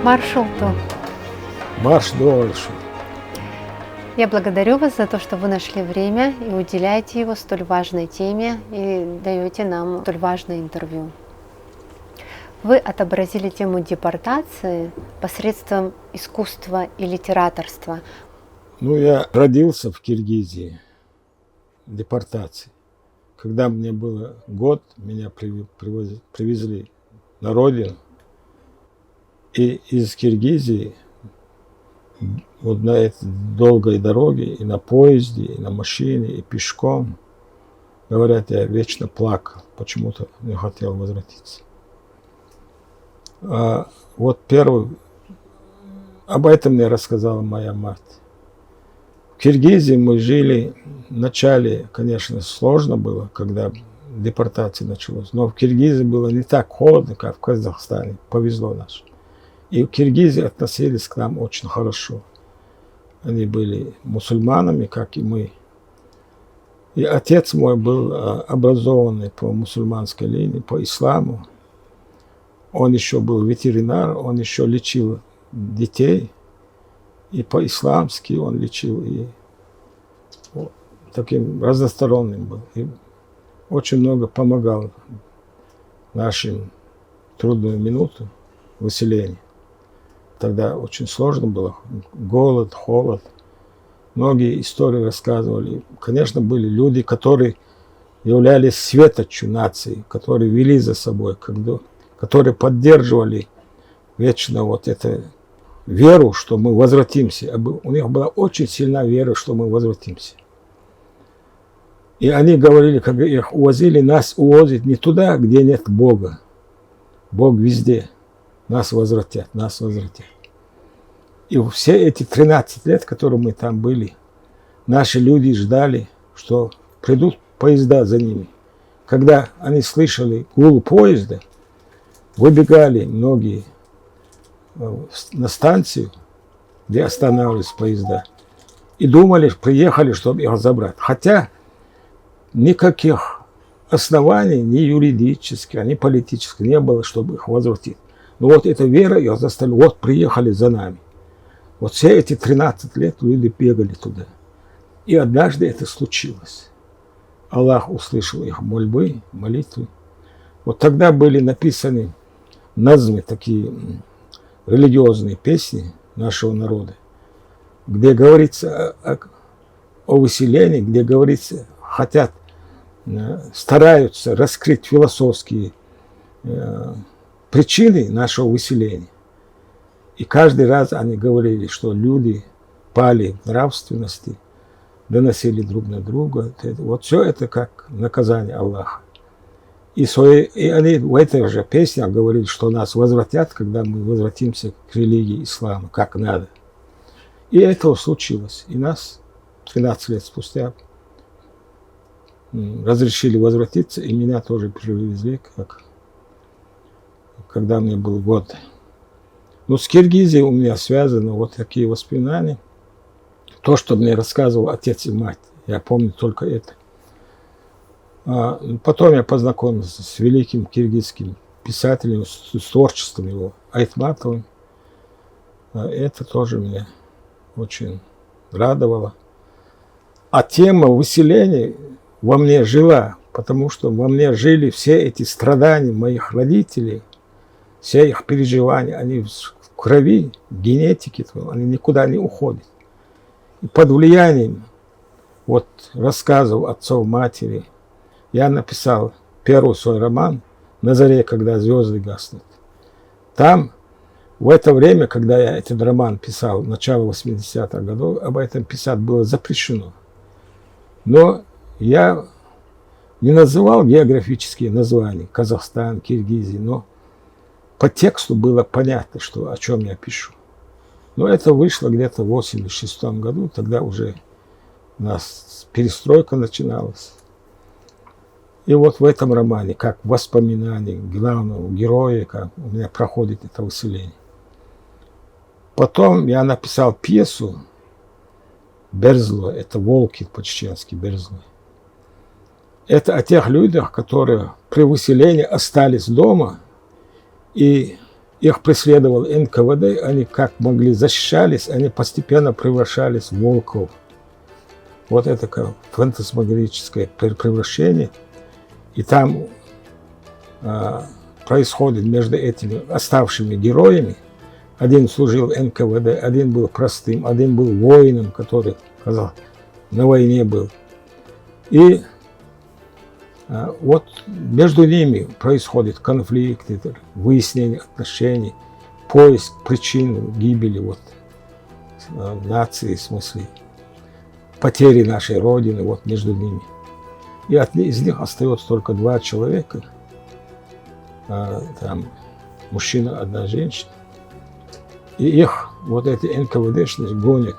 Маршалту. Марш дольше. Я благодарю вас за то, что вы нашли время и уделяете его столь важной теме и даете нам столь важное интервью. Вы отобразили тему депортации посредством искусства и литераторства. Ну, я родился в Киргизии, депортации. Когда мне было год, меня привезли на родину. И из Киргизии вот на этой долгой дороге, и на поезде, и на машине, и пешком, говорят, я вечно плакал, почему-то не хотел возвратиться. А вот об этом мне рассказала моя мать. В Киргизии мы жили, вначале, конечно, сложно было, когда депортация началась, но в Киргизии было не так холодно, как в Казахстане, повезло нам. И в Киргизии относились к нам очень хорошо. Они были мусульманами, как и мы. И отец мой был образованный по мусульманской линии, по исламу. Он еще был ветеринар, он еще лечил детей. И по-исламски он лечил, и вот, таким разносторонним был. И очень много помогал нашим трудную минуту выселения. Тогда очень сложно было. Голод, холод. Многие истории рассказывали. Конечно, были люди, которые являлись светочью нации, которые вели за собой, которые поддерживали вечно вот это веру, что мы возвратимся. У них была очень сильная вера, что мы возвратимся. И они говорили, когда их увозили, нас увозят не туда, где нет Бога. Бог везде. Нас возвратят, нас возвратят. И все эти 13 лет, которые мы там были, наши люди ждали, что придут поезда за ними. Когда они слышали гул поезда, выбегали многие на станцию, где останавливались поезда, и думали, приехали, чтобы их забрать. Хотя никаких оснований, ни юридических, ни политических не было, чтобы их возвратить. Но вот эта вера их заставила, вот приехали за нами. Вот все эти 13 лет люди бегали туда. И однажды это случилось. Аллах услышал их мольбы, молитвы. Вот тогда были написаны назмы, такие религиозные песни нашего народа, где говорится о выселении, где говорится, стараются раскрыть философские причины нашего выселения. И каждый раз они говорили, что люди пали в нравственности, доносили друг на друга. Вот все это как наказание Аллаха. И они в этой же песне говорили, что нас возвратят, когда мы возвратимся к религии ислама, как надо. И это случилось. И нас 13 лет спустя разрешили возвратиться, и меня тоже привезли, когда мне был год. Но с Киргизией у меня связаны вот такие воспоминания. То, что мне рассказывал отец и мать, я помню только это. Потом я познакомился с великим киргизским писателем, с творчеством его, Айтматовым. Это тоже меня очень радовало. А тема выселения во мне жила, потому что во мне жили все эти страдания моих родителей, все их переживания, они в крови, в генетике, они никуда не уходят. И под влиянием вот рассказов отцов, матери, я написал первый свой роман «На заре, когда звезды гаснут». Там, в это время, когда я этот роман писал, начало 80-х годов, об этом писать было запрещено. Но я не называл географические названия, Казахстан, Киргизия, но по тексту было понятно, что, о чем я пишу. Но это вышло где-то в 1986 году, тогда уже у нас перестройка начиналась. И вот в этом романе, как воспоминание главного героя, как у меня проходит это выселение. Потом я написал пьесу «Берзло», это волки по-чеченски «Берзло». Это о тех людях, которые при выселении остались дома и их преследовал НКВД, они как могли защищались, они постепенно превращались в волков. Вот это как фантасмагорическое превращение. И там происходит между этими оставшими героями. Один служил НКВД, один был простым, один был воином, который, казалось, на войне был. И вот между ними происходит конфликт, выяснение отношений, поиск причин гибели вот, нации, в смысле, потери нашей Родины вот между ними. И из них остается только 2 человека, там мужчина, 1 женщина. И их вот эти НКВДшники гонят,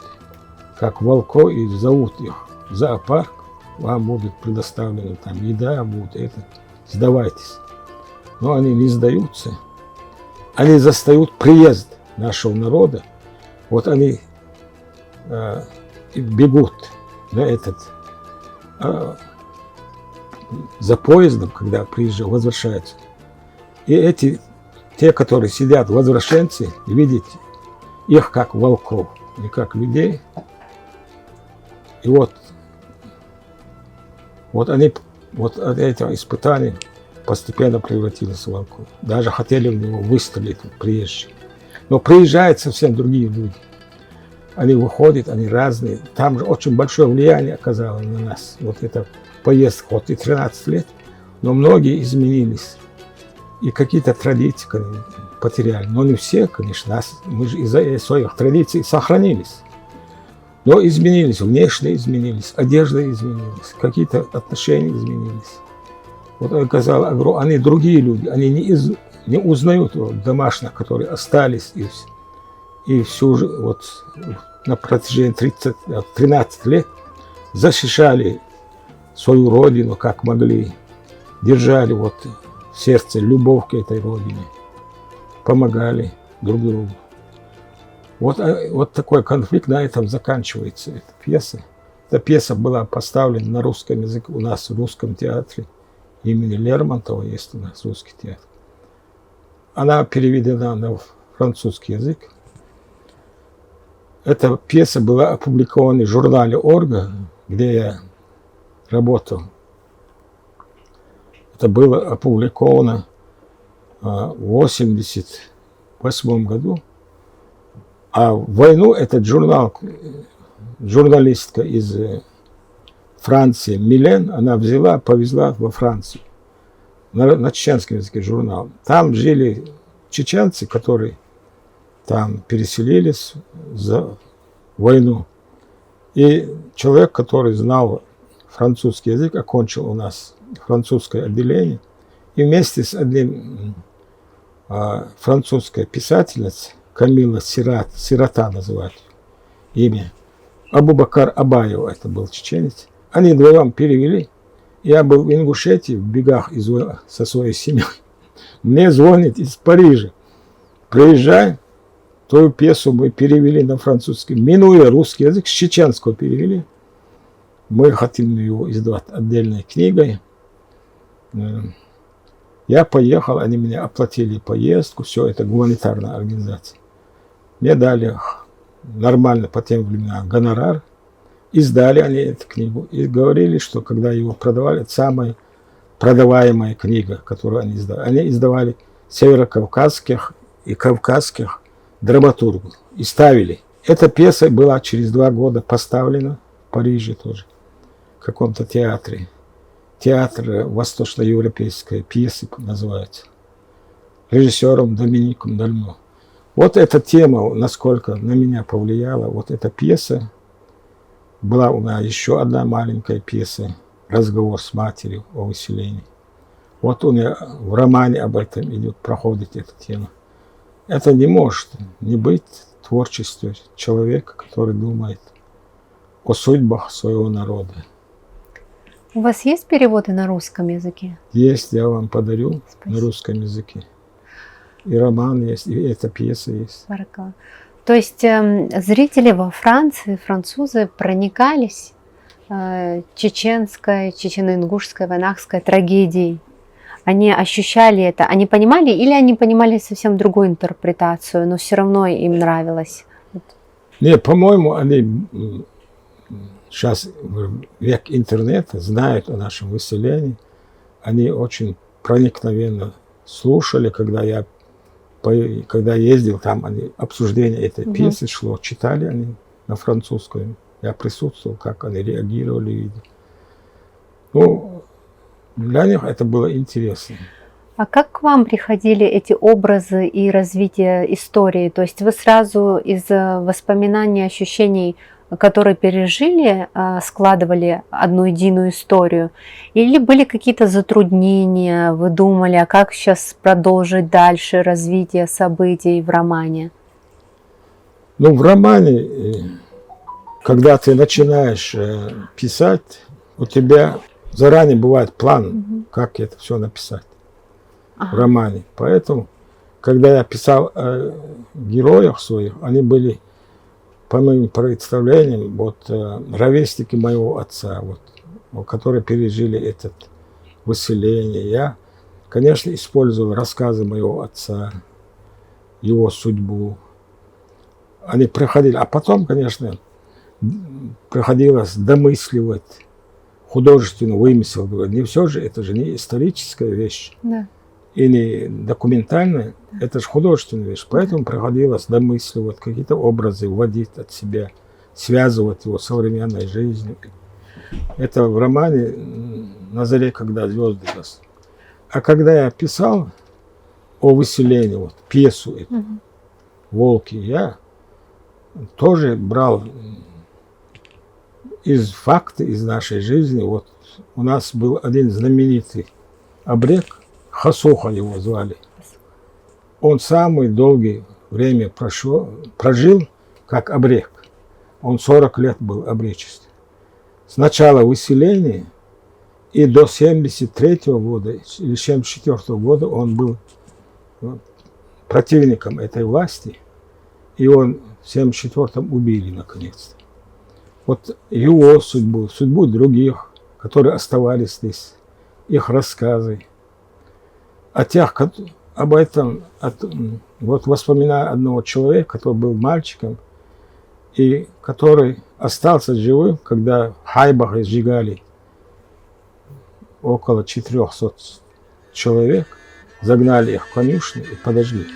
как волков, и зовут их в зоопарк. Вам будет предоставлена там еда, будет это, сдавайтесь. Но они не сдаются. Они застают приезд нашего народа. Вот они бегут на этот, за поездом, когда приезжают, возвращаются. И те, которые сидят, возвращенцы, видите, их как волков, не как людей. И вот они вот от этого испытания постепенно превратились в волков. Даже хотели в него выстрелить приезжие. Но приезжают совсем другие люди. Они выходят, они разные. Там же очень большое влияние оказало на нас. Вот эта поездка, вот и 13 лет, но многие изменились. И какие-то традиции потеряли. Но не все, конечно. Мы же из-за своих традиций сохранились. Но изменились, внешне изменились, одежда изменилась, какие-то отношения изменились. Вот он сказал, они другие люди, они не узнают домашних, которые остались и всю же вот на протяжении 13 лет защищали свою родину, как могли, держали вот в сердце любовь к этой родине, помогали друг другу. Вот такой конфликт, на этом заканчивается эта пьеса. Эта пьеса была поставлена на русском языке у нас в русском театре имени Лермонтова, есть у нас русский театр. Она переведена на французский язык. Эта пьеса была опубликована в журнале «Орга», где я работал. Это было опубликовано в 1988 году. А в войну этот журнал, журналистка из Франции Милен, она взяла, повезла во Францию, на чеченском языке журнал. Там жили чеченцы, которые там переселились за войну. И человек, который знал французский язык, окончил у нас французское отделение, и вместе с одним французской писательницей, Камила Сирота называют имя, Абубакар Абаев, это был чеченец, они вдвоем перевели. Я был в Ингушетии, в бегах со своей семьей. Мне звонит из Парижа: приезжай, твою пьесу мы перевели на французский, минуя русский язык, с чеченского перевели. Мы хотим его издавать отдельной книгой. Я поехал, они мне оплатили поездку, все это гуманитарная организация. Мне дали нормально по тем временам гонорар. Издали они эту книгу и говорили, что когда его продавали, это самая продаваемая книга, которую они издавали. Они издавали северокавказских и кавказских драматургов и ставили. Эта пьеса была через 2 года поставлена в Париже тоже, в каком-то театре. Театр восточноевропейской пьесы называется. Режиссером Домиником Дальмо. Вот эта тема, насколько на меня повлияла, вот эта пьеса. Была у меня еще одна маленькая пьеса «Разговор с матерью о выселении». Вот у меня в романе об этом идет, проходит эта тема. Это не может не быть творчеством человека, который думает о судьбах своего народа. У вас есть переводы на русском языке? Есть, я вам подарю. Спасибо. На русском языке. И роман есть, и эта пьеса есть. Баракалла. То есть зрители во Франции, французы проникались чеченской, чечено-ингушской, ванахской трагедией. Они ощущали это, они понимали или они понимали совсем другую интерпретацию, но все равно им нравилось? Не, по-моему, они сейчас век интернета знают о нашем выселении. Они очень проникновенно слушали, когда я ездил, там они, обсуждение этой пьесы шло, читали они на французском. Я присутствовал, как они реагировали, видел. Ну, для них это было интересно. А как к вам приходили эти образы и развитие истории? То есть вы сразу из воспоминаний, ощущений, которые пережили, складывали одну единую историю? Или были какие-то затруднения, вы думали, а как сейчас продолжить дальше развитие событий в романе? Ну, в романе, когда ты начинаешь писать, у тебя заранее бывает план, как это все написать в романе. Поэтому, когда я писал о героях своих, они были, по моим представлениям, вот ровесники моего отца, вот, которые пережили это выселение. Я, конечно, использовал рассказы моего отца, его судьбу. Они проходили, а потом, конечно, приходилось домысливать, художественный вымысел. Не все же, это же не историческая вещь. Да. И не документальная, это же художественная вещь. Поэтому приходилось домысливать, какие-то образы вводить от себя, связывать его с современной жизнью. Это в романе «На заре, когда звезды гаснут». А когда я писал о выселении, вот, пьесу эту, «Волки», я тоже брал из факта, из нашей жизни. Вот у нас был один знаменитый обрек, Хасуха его звали. Он самое долгое время прожил как обрек. Он 40 лет был обречистый. С начала выселения и до 73 года или 74 года он был противником этой власти. И он в 74-м убили наконец-то. Вот его судьбу, судьбу других, которые оставались здесь, их рассказы. Об этом, вот воспоминания одного человека, который был мальчиком, и который остался живым, когда в Хайбахе сжигали около 400 человек, загнали их в конюшню и подожгли.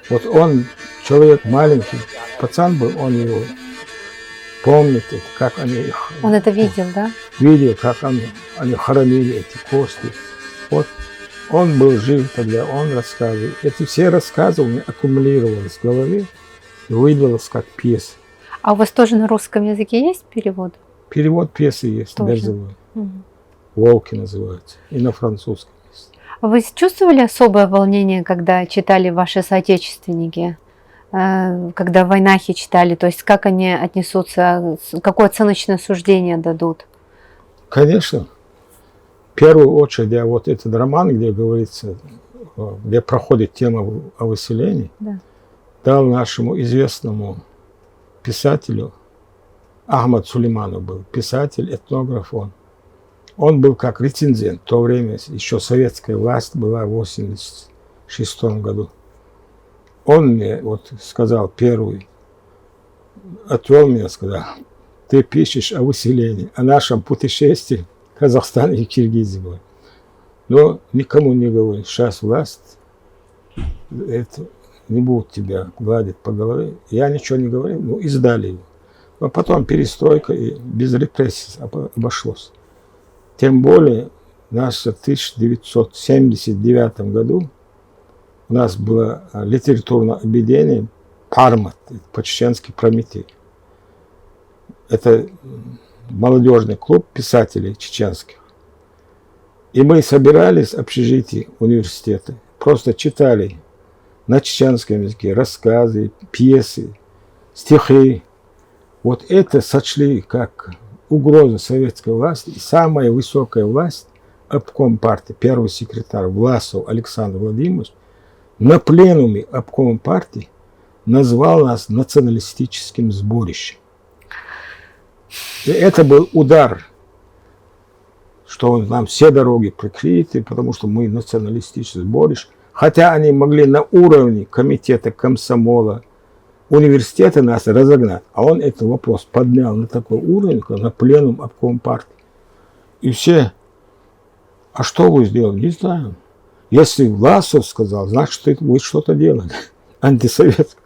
Вот он, человек маленький, пацан был, он его помнит, как они их... Он это видел, да? Видел, как они хоронили эти кости. Вот он был жив тогда, он рассказывал. Эти все рассказы у меня аккумулировались в голове и выделилось как пьеса. А у вас тоже на русском языке есть перевод? Перевод пьесы есть, Берзовой. «Волки» называется. И на французском есть. Вы чувствовали особое волнение, когда читали ваши соотечественники? Когда в войнахе читали? То есть как они отнесутся, какое оценочное суждение дадут? Конечно. В первую очередь я вот этот роман, где говорится, где проходит тема о выселении, дал нашему известному писателю, Ахмад Сулейманов был, писатель, этнограф он. Он был как рецензент. В то время еще советская власть была в 1986 году. Он мне вот сказал первый, отвел меня, сказал: ты пишешь о выселении, о нашем путешествии в Казахстан и Киргизии. Но никому не говори, сейчас власть это, не будут тебя гладить по голове. Я ничего не говорил, ну, издали его. Но потом перестройка, и без репрессий обошлось. Тем более, в 1979 году у нас было литературное объединение «Пармат», по-чеченски «Прометей». Это молодежный клуб писателей чеченских. И мы собирались в общежитии университета, просто читали на чеченском языке рассказы, пьесы стихи. Вот это сочли как угрозу советской власти. И самая высокая власть, обком партии, первый секретарь Власов Александр Владимирович, на пленуме обкома партии назвал нас националистическим сборищем. И это был удар, что нам все дороги прикрыты, потому что мы националистический сборище. Хотя они могли на уровне комитета комсомола, университета нас разогнать. А он этот вопрос поднял на такой уровень, на пленум обком партии. И все, а что вы сделали? Не знаю. Если Власов сказал, значит, вы что-то делали антисоветское.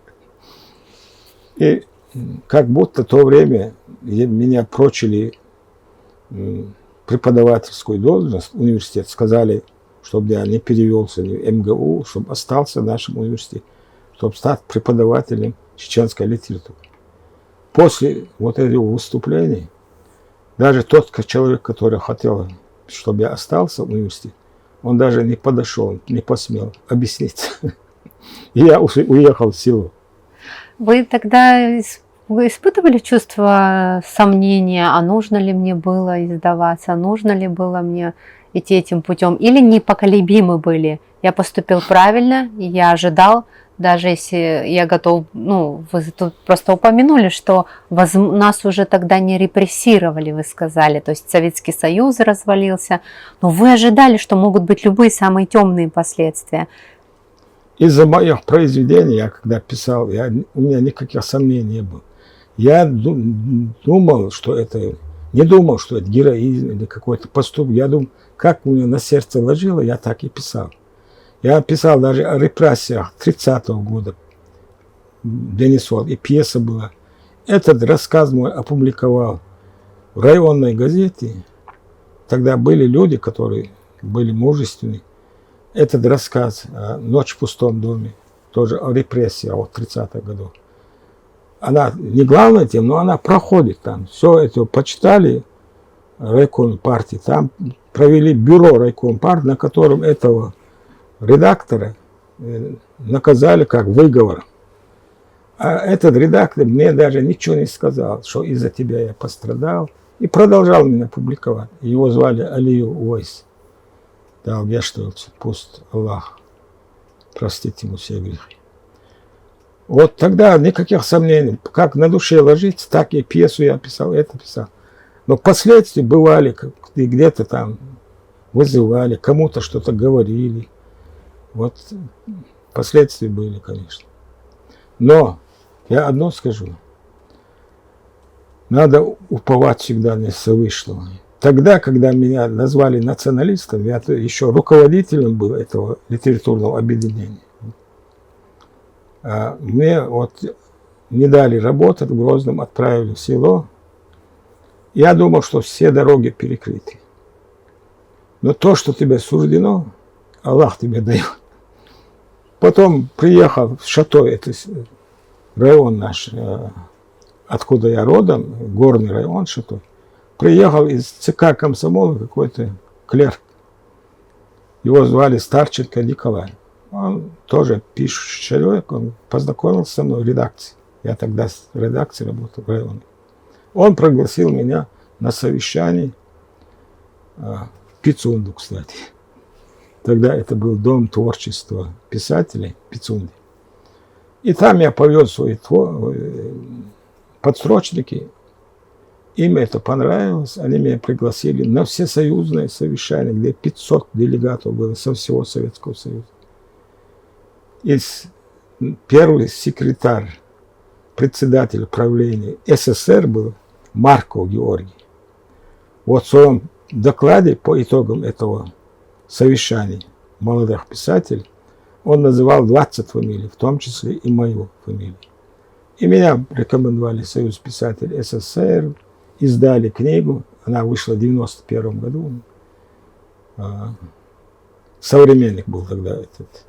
И как будто в то время меня прочили преподавательскую должность в университет, сказали, чтобы я не перевелся в МГУ, чтобы остался в нашем университете, чтобы стать преподавателем чеченской литературы. После вот этого выступления даже тот человек, который хотел, чтобы я остался в университете, он даже не подошел, не посмел объяснить. И я уехал в село. Вы тогда испытывали чувство сомнения, а нужно ли мне было издаваться, нужно ли было мне идти этим путем, или непоколебимы были? Я поступил правильно, и я ожидал, даже если я готов, вы тут просто упомянули, что нас уже тогда не репрессировали, вы сказали, то есть Советский Союз развалился, но вы ожидали, что могут быть любые самые темные последствия. Из-за моих произведений, я когда писал, у меня никаких сомнений не было. Я думал, что это, не думал, что это героизм или какой-то поступок. Я думал, как у меня на сердце ложило, я так и писал. Я писал даже о репрессиях 30-го года, Денисов, и пьеса была. Этот рассказ мой опубликовал в районной газете. Тогда были люди, которые были мужественны. Этот рассказ «Ночь в пустом доме», тоже о репрессиях от 30-х годов. Она не главная тема, но она проходит там. Все это почитали райком партии. Там провели бюро райком партии, на котором этого редактора наказали как выговор. А этот редактор мне даже ничего не сказал, что из-за тебя я пострадал. И продолжал меня публиковать. Его звали Алию Уайс. Да, я что, пусть Аллах простит ему все грехи. Вот тогда никаких сомнений, как на душе ложится, так и пьесу я писал, это писал. Но последствия бывали, где-то там вызывали, кому-то что-то говорили. Вот последствия были, конечно. Но я одно скажу. Надо уповать всегда на Всевышнего. Тогда, когда меня назвали националистом, я еще руководителем был этого литературного объединения. Мне вот не дали работать в Грозном, отправили в село. Я думал, что все дороги перекрыты. Но то, что тебе суждено, Аллах тебе дает. Потом приехал в Шато, это район наш, откуда я родом, горный район Шато. Приехал из ЦК комсомола какой-то клерк. Его звали Старченко Николай. Он тоже пишущий человек, он познакомился со мной в редакции. Я тогда в редакции работал в районе. Он пригласил меня на совещание в Пицунду, кстати. Тогда это был дом творчества писателей Пицунды. И там я повел свои подстрочники. Им это понравилось. Они меня пригласили на всесоюзное совещание, где 500 делегатов было со всего Советского Союза. И первый секретарь, председатель правления СССР был Марков Георгий. Вот в своем докладе по итогам этого совещания молодых писателей он называл 20 фамилий, в том числе и мою фамилию. И меня рекомендовали в Союз писателей СССР, издали книгу, она вышла в 1991 году. Современник был тогда этот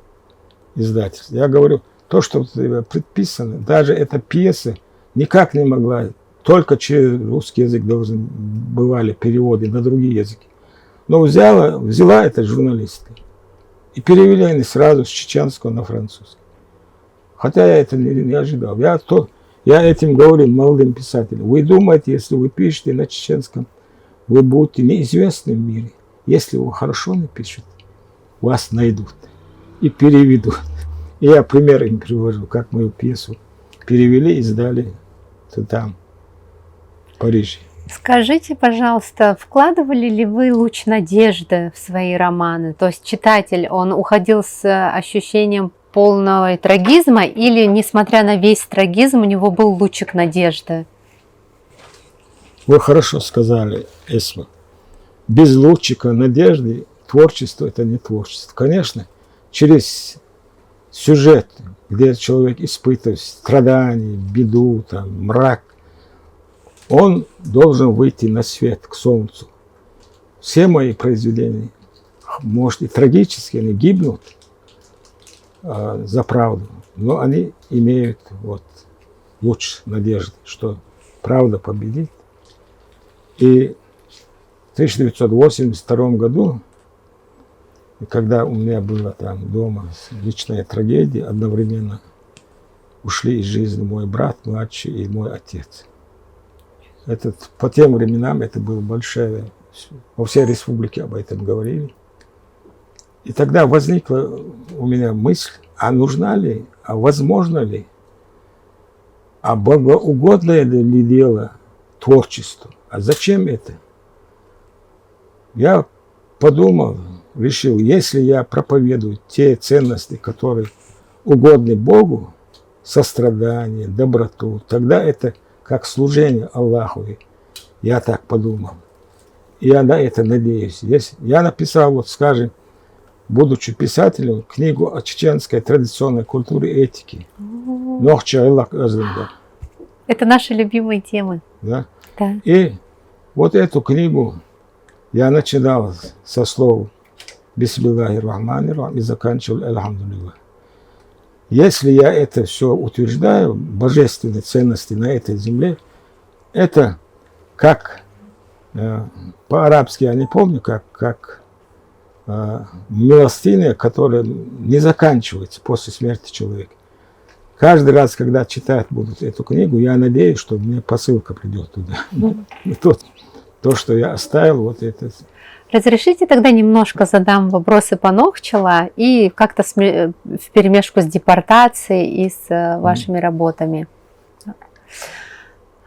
издательство. Я говорю, то, что предписано, даже эта пьеса никак не могла, только через русский язык бывали переводы на другие языки. Но взяла эта журналистка и перевели они сразу с чеченского на французский. Хотя я это не ожидал. Я этим говорю молодым писателям. Вы думаете, если вы пишете на чеченском, вы будете неизвестны в мире. Если вы хорошо напишете, вас найдут и переведут. И я пример им привожу, как мою пьесу перевели и издали там, в Париже. Скажите, пожалуйста, вкладывали ли вы луч надежды в свои романы? То есть читатель, он уходил с ощущением полного трагизма или, несмотря на весь трагизм, у него был лучик надежды? Вы хорошо сказали, Эсма. Без лучика надежды творчество – это не творчество. Конечно, через сюжет, где человек испытывает страдания, беду, там, мрак, он должен выйти на свет, к солнцу. Все мои произведения, может, и трагически, они гибнут за правду, но они имеют вот луч надежды, что правда победит. И в 1982 году, когда у меня была там дома личная трагедия, одновременно ушли из жизни мой брат младший и мой отец. По тем временам это было большое, во всей республике об этом говорили. И тогда возникла у меня мысль, а нужна ли, а возможно ли, а благоугодное ли дело творчеству, а зачем это? Я подумал, решил, если я проповедую те ценности, которые угодны Богу, сострадание, доброту, тогда это как служение Аллаху. Я так подумал. И я на это надеюсь. Я написал, вот скажем, будучи писателем, книгу о чеченской традиционной культуре и этике. Это наши любимые темы. Да? Да. И вот эту книгу я начинал со слов «Бисмиллахи рахмани рахим» и заканчивал «Альхамдулиллах». Если я это все утверждаю, божественные ценности на этой земле, это как, по-арабски я не помню, как милостыня, которая не заканчивается после смерти человека. Каждый раз, когда читать будут эту книгу, я надеюсь, что мне посылка придет туда. То, что я оставил, вот это. Разрешите тогда немножко задам вопросы по Нохчала и как-то вперемешку с депортацией и с вашими работами.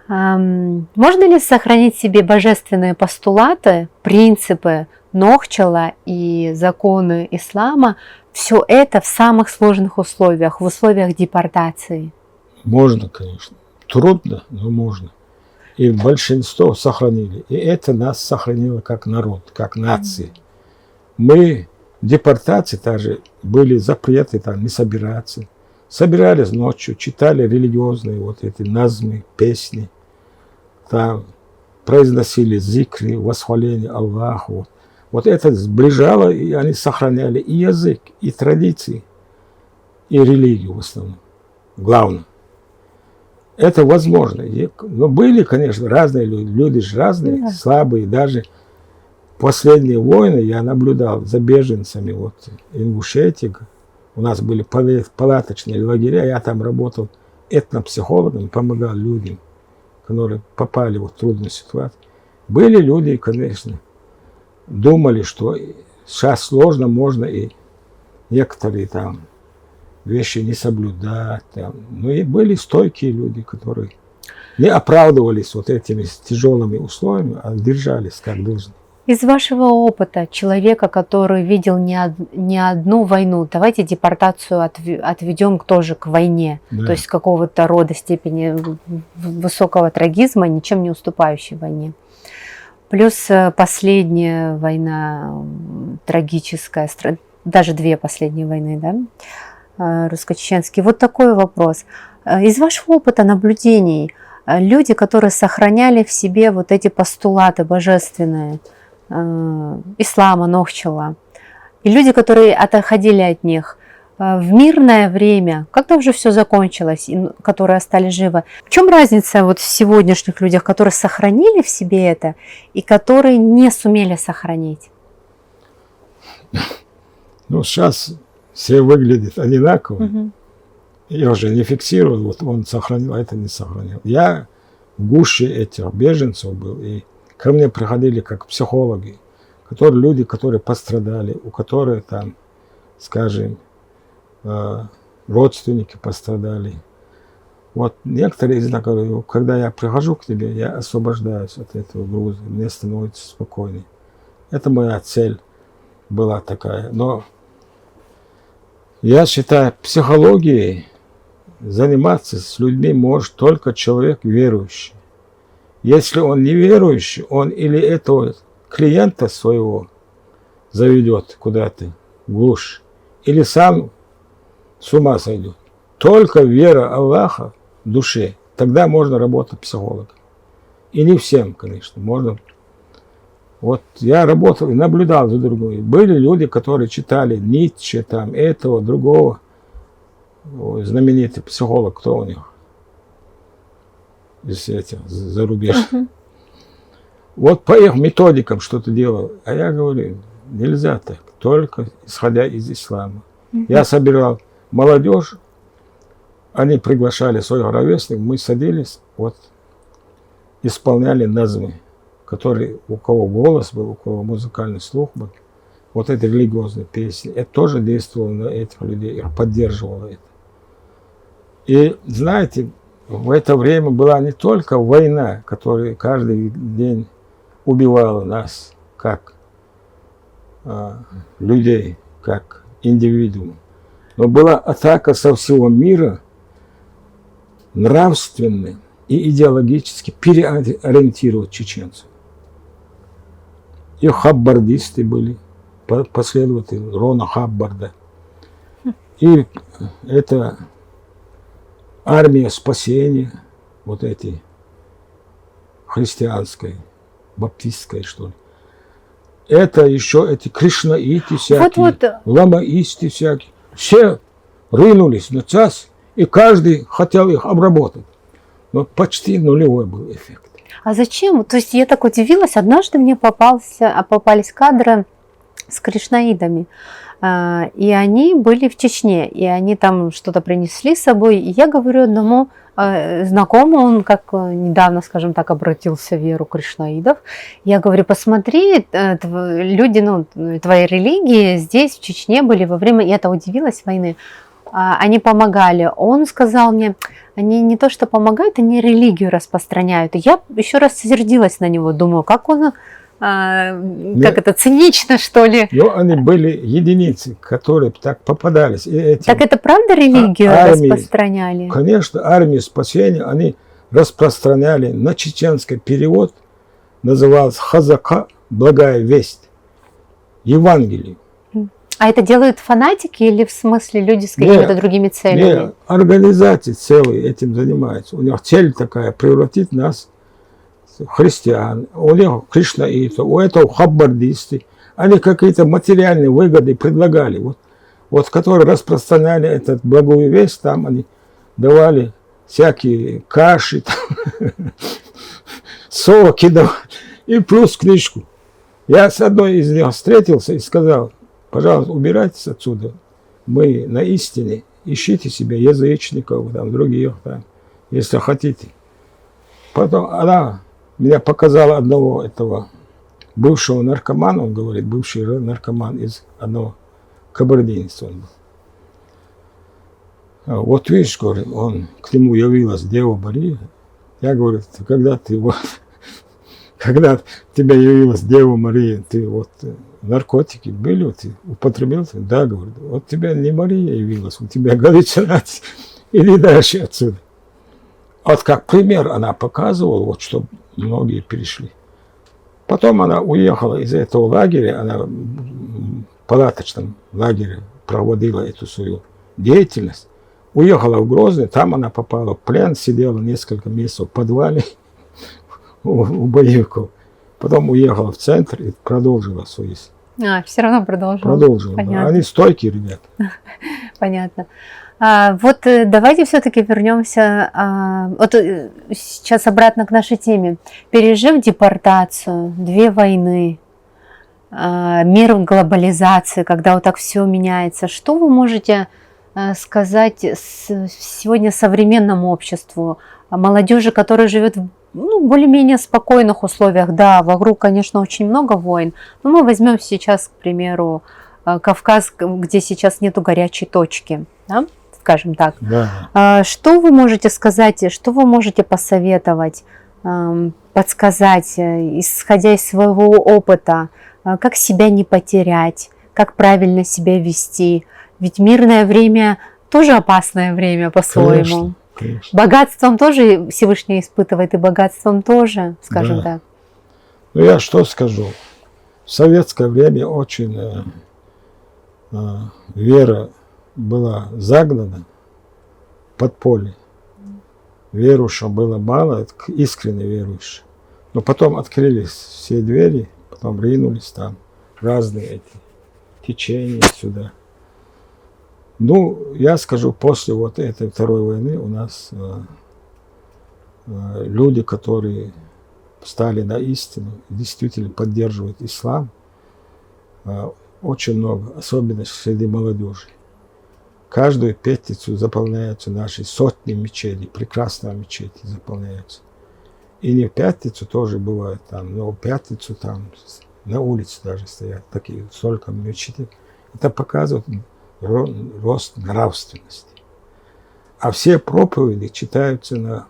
Можно ли сохранить в себе божественные постулаты, принципы Нохчала и законы ислама, все это в самых сложных условиях, в условиях депортации? Можно, конечно. Трудно, но можно. И большинство сохранили. И это нас сохранило как народ, как нация. Мы в депортации также были запреты там не собираться. Собирались ночью, читали религиозные вот эти назмы, песни. Там произносили зикры, восхваление Аллаху. Вот это сближало, и они сохраняли и язык, и традиции, и религию в основном. Главное. Это возможно. Но были, конечно, разные люди же разные, да. Слабые. Даже последние войны я наблюдал за беженцами. Вот Ингушетии. У нас были палаточные лагеря. Я там работал этнопсихологом, помогал людям, которые попали в трудную ситуацию. Были люди, конечно, думали, что сейчас сложно, можно и некоторые там вещи не соблюдать. Там. Но и были стойкие люди, которые не оправдывались вот этими тяжелыми условиями, а держались как должны. Из вашего опыта, человека, который видел не одну войну, давайте депортацию отведем тоже к войне, да. То есть какого-то рода степени высокого трагизма, ничем не уступающей войне. Плюс последняя война трагическая, даже две последние войны, да? Русско-чеченский. Вот такой вопрос. Из вашего опыта наблюдений, люди, которые сохраняли в себе вот эти постулаты божественные, ислама, Нохчала, и люди, которые отходили от них, в мирное время, когда уже все закончилось, и которые остались живы, в чем разница вот в сегодняшних людях, которые сохранили в себе это, и которые не сумели сохранить? Ну, сейчас все выглядят одинаково. я уже не фиксировал, вот он сохранил, а это не сохранил. Я в гуще этих беженцев был, и ко мне приходили как психологи, люди, которые пострадали, у которых там, скажем, родственники пострадали. Вот некоторые из них говорят, когда я прихожу к тебе, я освобождаюсь от этого груза, мне становится спокойнее. Это моя цель была такая. Но я считаю, психологией заниматься с людьми может только человек верующий. Если он не верующий, он или этого клиента своего заведет куда-то в глушь, или сам с ума сойдет. Только вера Аллаха в душе, тогда можно работать психологом. И не всем, конечно, можно. Вот я работал и наблюдал за другой. Были люди, которые читали Ницше, там, этого, другого. Ой, знаменитый психолог, кто у них? Из этих зарубежных. Вот по их методикам что-то делал. А я говорю, нельзя так, только исходя из ислама. Я собирал молодежь, они приглашали своих ровесников, мы садились, вот, исполняли назмы, которые, у кого голос был, у кого музыкальный слух был, вот эти религиозные песни, это тоже действовало на этих людей, их поддерживало это. И знаете, в это время была не только война, которая каждый день убивала нас, как людей, как индивидуумов, но была атака со всего мира нравственно и идеологически переориентировать чеченцев. И хаббардисты были, последователи Рона Хаббарда. И это армия спасения, вот эти христианской, баптистской, что ли. Это еще эти кришнаиты всякие, ламаисты всякие. Все рынулись на час, и каждый хотел их обработать. Но почти нулевой был эффект. А зачем? То есть я так удивилась, однажды мне попались кадры с кришнаидами, и они были в Чечне, и они там что-то принесли с собой, и я говорю одному знакомому, он как недавно, скажем так, обратился в веру кришнаидов, я говорю, посмотри, люди, твоей религии здесь, в Чечне были во время, я это удивилась, войны, они помогали. Он сказал мне, они не то что помогают, они религию распространяют. И я еще раз сердилась на него, думаю, как он, как это, цинично, что ли. Но они были единицы, которые так попадались. Так это правда религию распространяли? Конечно, армию спасения они распространяли на чеченский перевод, назывался Хазака, благая весть, Евангелие. А это делают фанатики или в смысле люди с какими-то другими целями? Нет, организации целые этим занимаются. У них цель такая, превратить нас в христиан. У них кришнаиты, у этого хаббардисты. Они какие-то материальные выгоды предлагали. Вот которые распространяли эту благую весть, там они давали всякие каши, соки давали, и плюс книжку. Я с одной из них встретился и сказал, пожалуйста, убирайтесь отсюда. Мы на истине. Ищите себе язычников, там, других, там, если хотите. Потом она меня показала одного этого бывшего наркомана, он говорит, бывший наркоман из одного кабардинца он был. Вот видишь, говорит, он, к нему явилась Дева Мария. Я говорю, когда тебя явилась Дева Мария, ты вот наркотики были, ты употребил? Да, говорит, вот тебя не Мария явилась, у тебя галлюцинации. Иди дальше отсюда. Вот как пример она показывала, вот чтобы многие перешли. Потом она уехала из этого лагеря, она в палаточном лагере проводила эту свою деятельность. Уехала в Грозный, там она попала в плен, сидела несколько месяцев в подвале у боевиков. Потом уехала в центр и продолжила свою. Все равно продолжила. Продолжила. Они стойкие ребята. Понятно. Вот давайте все-таки вернемся вот сейчас обратно к нашей теме. Пережив депортацию, 2 войны, мир в глобализации, когда вот так все меняется, что вы можете сказать сегодня современному обществу, молодежи, которая живет в более-менее спокойных условиях? Да, вокруг, конечно, очень много войн, но мы возьмем сейчас, к примеру, Кавказ, где сейчас нету горячей точки, да? Скажем так. Да. Что вы можете сказать, что вы можете посоветовать, подсказать, исходя из своего опыта, как себя не потерять, как правильно себя вести? Ведь мирное время тоже опасное время по-своему. Конечно. Богатством тоже Всевышний испытывает, и богатством тоже, скажем Да. так. Ну я что скажу? В советское время очень вера была загнана в подполье. Верующих было мало, искренне верующих. Но потом открылись все двери, потом ринулись там разные эти течения сюда. Ну, я скажу, после вот этой второй войны у нас люди, которые встали на истину, действительно поддерживают ислам, очень много, особенно среди молодежи. Каждую пятницу заполняются наши сотни мечетей, прекрасные мечети заполняются. И не в пятницу тоже бывает там, но в пятницу там на улице даже стоят такие столько мечетей. Это показывает рост нравственности. А все проповеди читаются на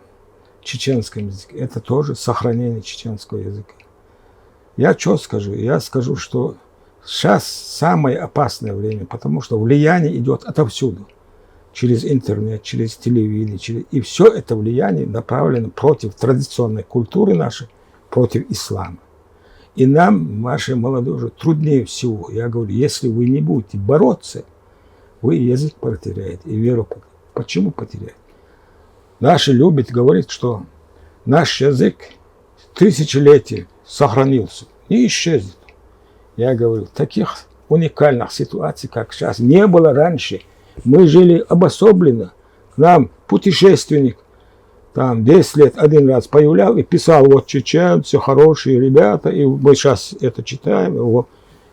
чеченском языке. Это тоже сохранение чеченского языка. Я что скажу? Я скажу, что сейчас самое опасное время, потому что влияние идет отовсюду. Через интернет, через телевидение. И все это влияние направлено против традиционной культуры нашей, против ислама. И нам, нашей молодежи, труднее всего. Я говорю, если вы не будете бороться, вы язык потеряете и веру потеряете. Почему потеряете? Наши любят говорить, что наш язык тысячелетия сохранился, не исчезнет. Я говорю, таких уникальных ситуаций, как сейчас, не было раньше. Мы жили обособленно. К нам путешественник там 10 лет один раз появлял и писал, вот чеченцы, хорошие ребята, и мы сейчас это читаем,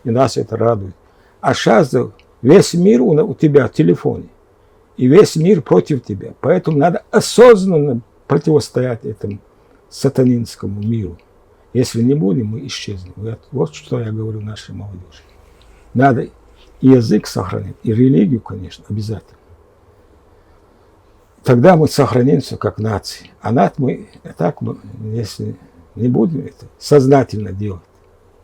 и нас это радует. А сейчас весь мир у тебя в телефоне, и весь мир против тебя. Поэтому надо осознанно противостоять этому сатанинскому миру. Если не будем, мы исчезнем. Вот что я говорю нашей молодежи. Надо и язык сохранить, и религию, конечно, обязательно. Тогда мы сохранимся как нация. А мы, если не будем это сознательно делать,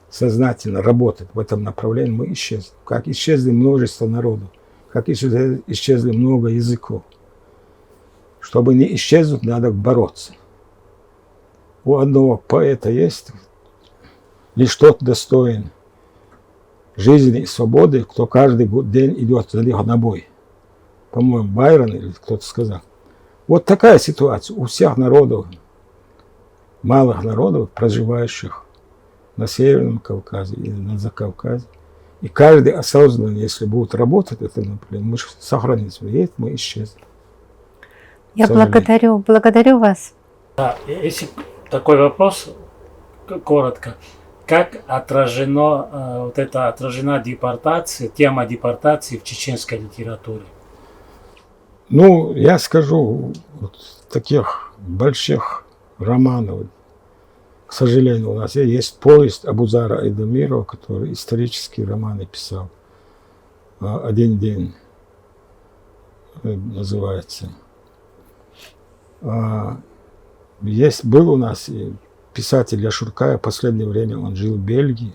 сознательно работать в этом направлении, мы исчезнем. Как исчезли множество народов, как исчезли много языков. Чтобы не исчезнуть, надо бороться. У одного поэта есть лишь тот достоин жизни и свободы, кто каждый день идет за них на бой. По-моему, Байрон или кто-то сказал. Вот такая ситуация у всех народов, малых народов, проживающих на Северном Кавказе и на Закавказье. И каждый осознанно, если будет работать, это, например, мы сохранимся, и мы исчезнем. Я благодарю вас. Да, если такой вопрос, коротко. Как отражена депортация, тема депортации в чеченской литературе? Ну, я скажу, вот таких больших романов, к сожалению, у нас есть повесть Абузара Айдамирова, который исторические романы писал. «Один день» называется. Был у нас и писатель Яшуркая, в последнее время он жил в Бельгии,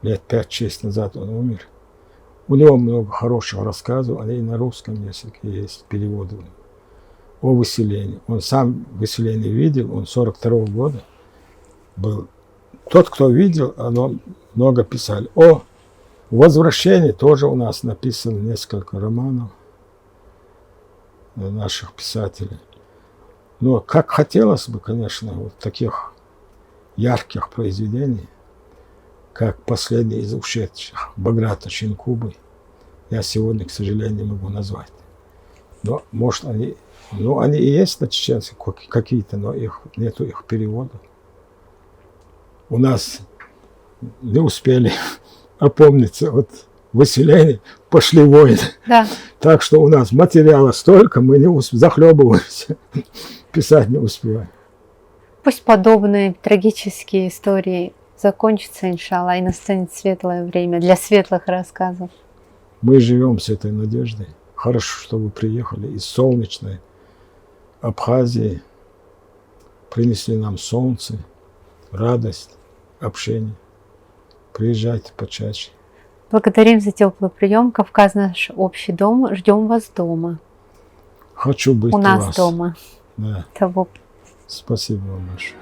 лет 5-6 назад он умер. У него много хороших рассказов, они и на русском языке есть переводы о выселении. Он сам выселение видел, он 42-го года был. Тот, кто видел, оно много писали. О возвращении тоже у нас написано несколько романов наших писателей. Но как хотелось бы, конечно, вот таких ярких произведений, как последний из ушедших Баграта Чинкубы, я сегодня, к сожалению, не могу назвать. Но, может, они и есть на чеченском какие-то, но нету их переводов. У нас не успели опомниться от выселений, пошли войны. Да. Так что у нас материала столько, мы не захлебываемся, писать не успеваем. Пусть подобные трагические истории закончатся, иншалла, и настанет светлое время для светлых рассказов. Мы живем с этой надеждой. Хорошо, что вы приехали из солнечной Абхазии, принесли нам солнце, радость, общение. Приезжайте почаще. Благодарим за теплый прием. Кавказ наш общий дом. Ждем вас дома. Хочу быть У нас вас. дома. Да. Того. Спасибо вам большое.